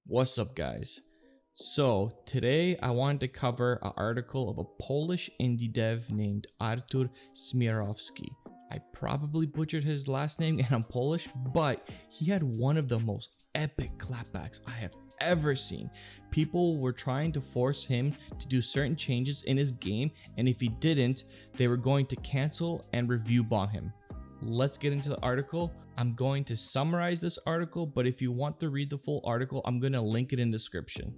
What's up, guys? So today I wanted to cover an article of a Polish indie dev named Artur Smirowski. I probably butchered his last name and I'm Polish, but he had one of the most epic clapbacks I have ever seen. People were trying to force him to do certain changes in his game, and if he didn't, they were going to cancel and review bomb him. Let's get into the article. I'm going to summarize this article, but if you want to read the full article, I'm going to link it in the description.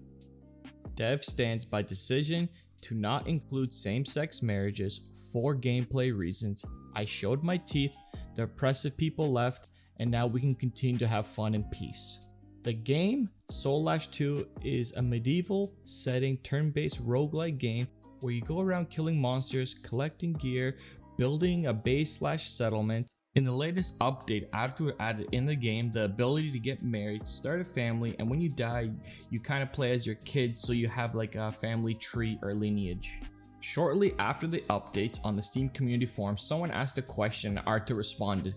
Dev stands by decision to not include same-sex marriages for gameplay reasons. I showed my teeth, the oppressive people left, and now we can continue to have fun and peace. The game, Soul Ash 2, is a medieval setting turn-based roguelike game where you go around killing monsters, collecting gear, building a base/settlement. In the latest update, Artur added in the game the ability to get married, start a family, and when you die, you kind of play as your kids, so you have like a family tree or lineage. Shortly after the updates on the Steam community forum, someone asked a question and Artur responded.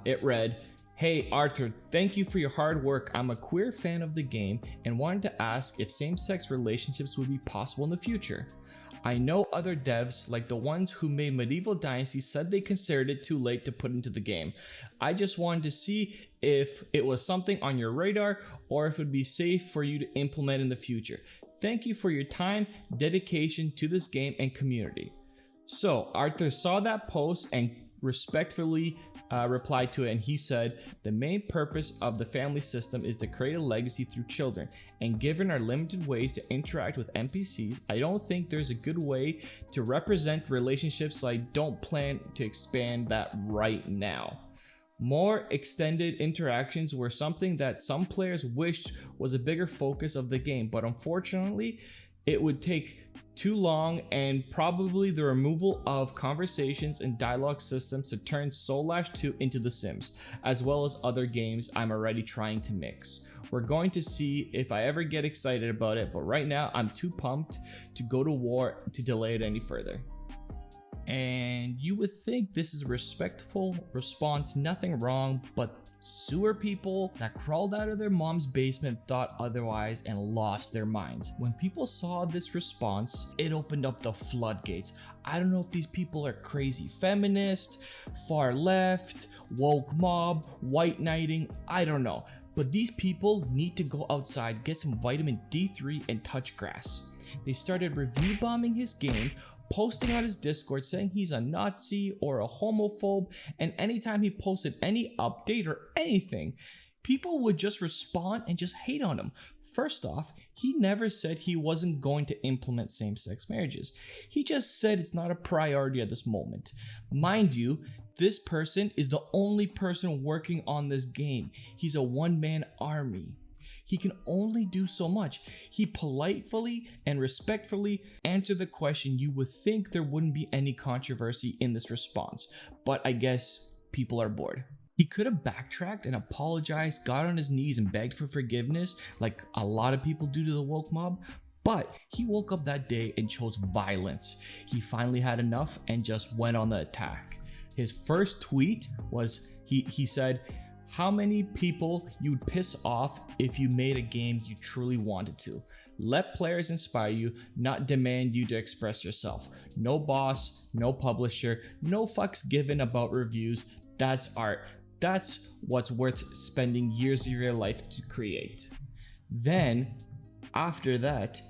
It read, "Hey Artur, thank you for your hard work. I'm a queer fan of the game and wanted to ask if same-sex relationships would be possible in the future. I know other devs, like the ones who made Medieval Dynasty, said they considered it too late to put into the game. I just wanted to see if it was something on your radar or if it would be safe for you to implement in the future. Thank you for your time, dedication to this game and community." So Artur saw that post and respectfully replied to it, and he said, "The main purpose of the family system is to create a legacy through children, and given our limited ways to interact with NPCs, I don't think there's a good way to represent relationships, so I don't plan to expand that right now." More extended interactions were something that some players wished was a bigger focus of the game, but unfortunately it would take too long, and probably the removal of conversations and dialogue systems to turn Soul Ash 2 into The Sims, as well as other games I'm already trying to mix. We're going to see if I ever get excited about it, but right now I'm too pumped to go to war to delay it any further. And you would think this is a respectful response, nothing wrong, but sewer people that crawled out of their mom's basement thought otherwise and lost their minds. When people saw this response, it opened up the floodgates. I don't know if these people are crazy feminist, far left, woke mob, white knighting, I don't know. But these people need to go outside, get some vitamin D3 and touch grass. They started review bombing his game, posting on his Discord saying he's a Nazi or a homophobe, and anytime he posted any update or anything, people would just respond and just hate on him. First off, he never said he wasn't going to implement same-sex marriages. He just said it's not a priority at this moment. Mind you, this person is the only person working on this game. He's a one-man army. He can only do so much. He politely and respectfully answered the question. You would think there wouldn't be any controversy in this response, but I guess people are bored. He could have backtracked and apologized, got on his knees and begged for forgiveness like a lot of people do to the woke mob, but he woke up that day and chose violence. He finally had enough and just went on the attack. His first tweet was, he said, "How many people you'd piss off if you made a game you truly wanted to. Let players inspire you, not demand you to express yourself. No boss, no publisher, no fucks given about reviews. That's art. That's what's worth spending years of your life to create." Then, after that,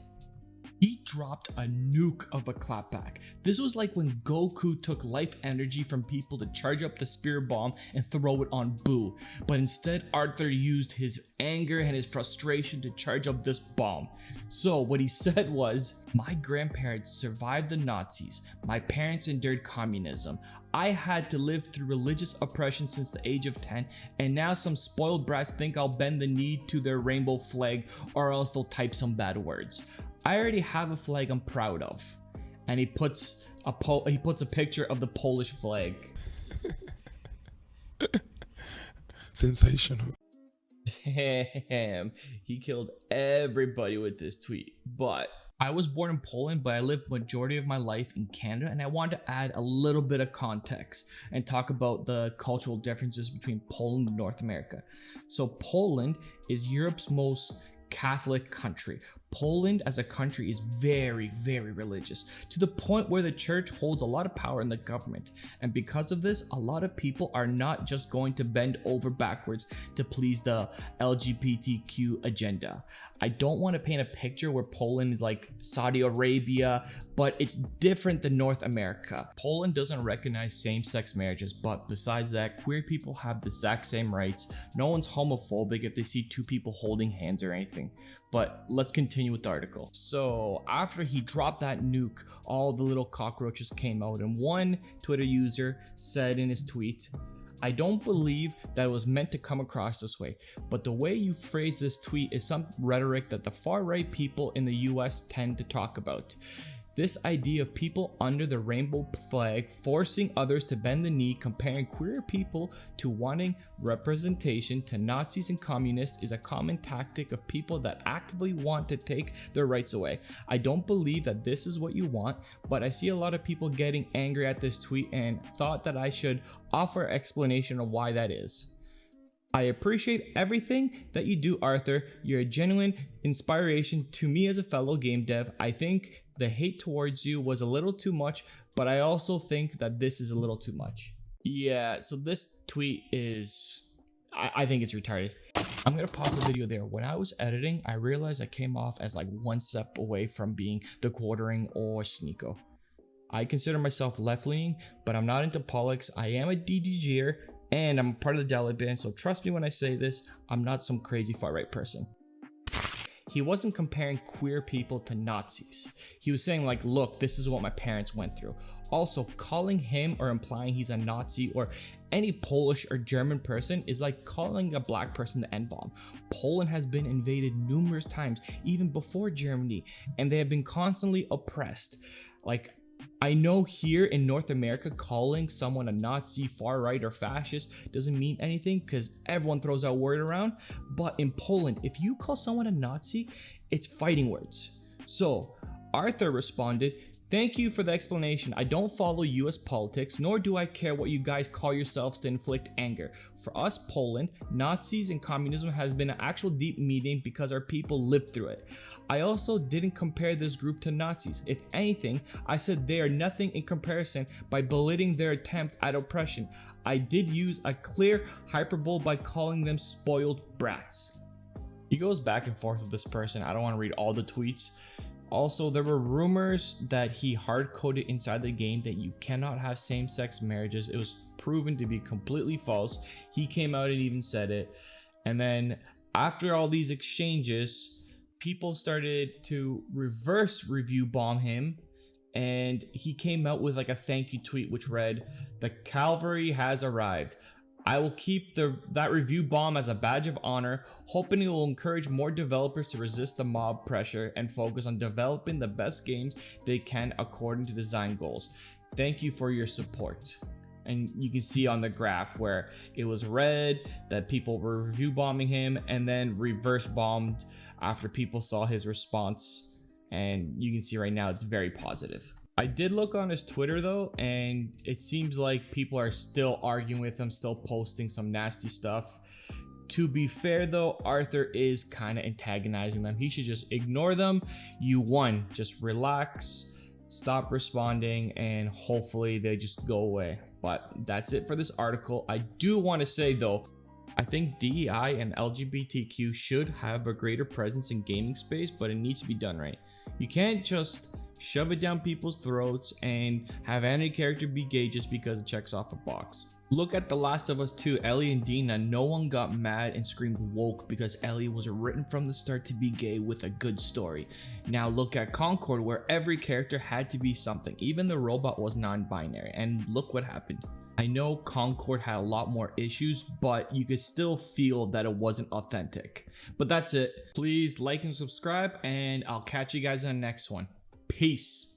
he dropped a nuke of a clapback. This was like when Goku took life energy from people to charge up the spirit bomb and throw it on Boo. But instead, Artur used his anger and his frustration to charge up this bomb. So what he said was, "My grandparents survived the Nazis. My parents endured communism. I had to live through religious oppression since the age of 10, and now some spoiled brats think I'll bend the knee to their rainbow flag or else they'll type some bad words. I already have a flag I'm proud of." And he puts a picture of the Polish flag. Sensational. Damn, he killed everybody with this tweet. But I was born in Poland, but I lived majority of my life in Canada, and I wanted to add a little bit of context and talk about the cultural differences between Poland and North America. So Poland is Europe's most Catholic country. Poland as a country is very, very religious, to the point where the church holds a lot of power in the government. And because of this, a lot of people are not just going to bend over backwards to please the LGBTQ agenda. I don't want to paint a picture where Poland is like Saudi Arabia, but it's different than North America. Poland doesn't recognize same-sex marriages, but besides that, queer people have the exact same rights. No one's homophobic if they see two people holding hands or anything. But let's continue with the article. So after he dropped that nuke, all the little cockroaches came out, and one Twitter user said in his tweet, "I don't believe that it was meant to come across this way, but the way you phrase this tweet is some rhetoric that the far-right people in the US tend to talk about. This idea of people under the rainbow flag forcing others to bend the knee, comparing queer people to wanting representation to Nazis and communists is a common tactic of people that actively want to take their rights away. I don't believe that this is what you want, but I see a lot of people getting angry at this tweet and thought that I should offer explanation of why that is. I appreciate everything that you do, Arthur. You're a genuine inspiration to me as a fellow game dev. I think the hate towards you was a little too much, but I also think that this is a little too much." Yeah, so this tweet is, I think it's retarded. I'm gonna pause the video there. When I was editing, I realized I came off as like one step away from being the Quartering or Sneeko. I consider myself left-leaning, but I'm not into politics. I am a DDGer, and I'm part of the Taliban, so trust me when I say this, I'm not some crazy far-right person. He wasn't comparing queer people to Nazis. He was saying like, look, this is what my parents went through. Also, calling him or implying he's a Nazi or any Polish or German person is like calling a black person the N-bomb. Poland has been invaded numerous times, even before Germany, and they have been constantly oppressed. Like, I know here in North America, calling someone a Nazi, far right, or fascist doesn't mean anything because everyone throws that word around. But in Poland, if you call someone a Nazi, it's fighting words. So Arthur responded, "Thank you for the explanation. I don't follow US politics, nor do I care what you guys call yourselves to inflict anger. For us, Poland, Nazis and communism has been an actual deep meaning because our people lived through it. I also didn't compare this group to Nazis. If anything, I said they are nothing in comparison by belittling their attempt at oppression. I did use a clear hyperbole by calling them spoiled brats." He goes back and forth with this person. I don't want to read all the tweets. Also, there were rumors that he hard-coded inside the game that you cannot have same-sex marriages. It was proven to be completely false. He came out and even said it. And then after all these exchanges, people started to reverse review bomb him, and he came out with like a thank you tweet which read, "The cavalry has arrived. I will keep that review bomb as a badge of honor, hoping it will encourage more developers to resist the mob pressure and focus on developing the best games they can according to design goals. Thank you for your support." And you can see on the graph where it was red that people were review bombing him, and then reverse bombed after people saw his response. And you can see right now it's very positive. I did look on his Twitter though, and it seems like people are still arguing with him, still posting some nasty stuff. To be fair though, Arthur is kind of antagonizing them. He should just ignore them. You won. Just relax, stop responding, and hopefully they just go away. But that's it for this article. I do want to say though, I think DEI and LGBTQ should have a greater presence in gaming space, but it needs to be done right. You can't just shove it down people's throats and have any character be gay just because it checks off a box. Look at The Last of Us 2, Ellie and Dina. No one got mad and screamed woke because Ellie was written from the start to be gay with a good story. Now look at Concord, where every character had to be something. Even the robot was non-binary, and look what happened. I know Concord had a lot more issues, but you could still feel that it wasn't authentic. But that's it. Please like and subscribe, and I'll catch you guys on the next one. Peace.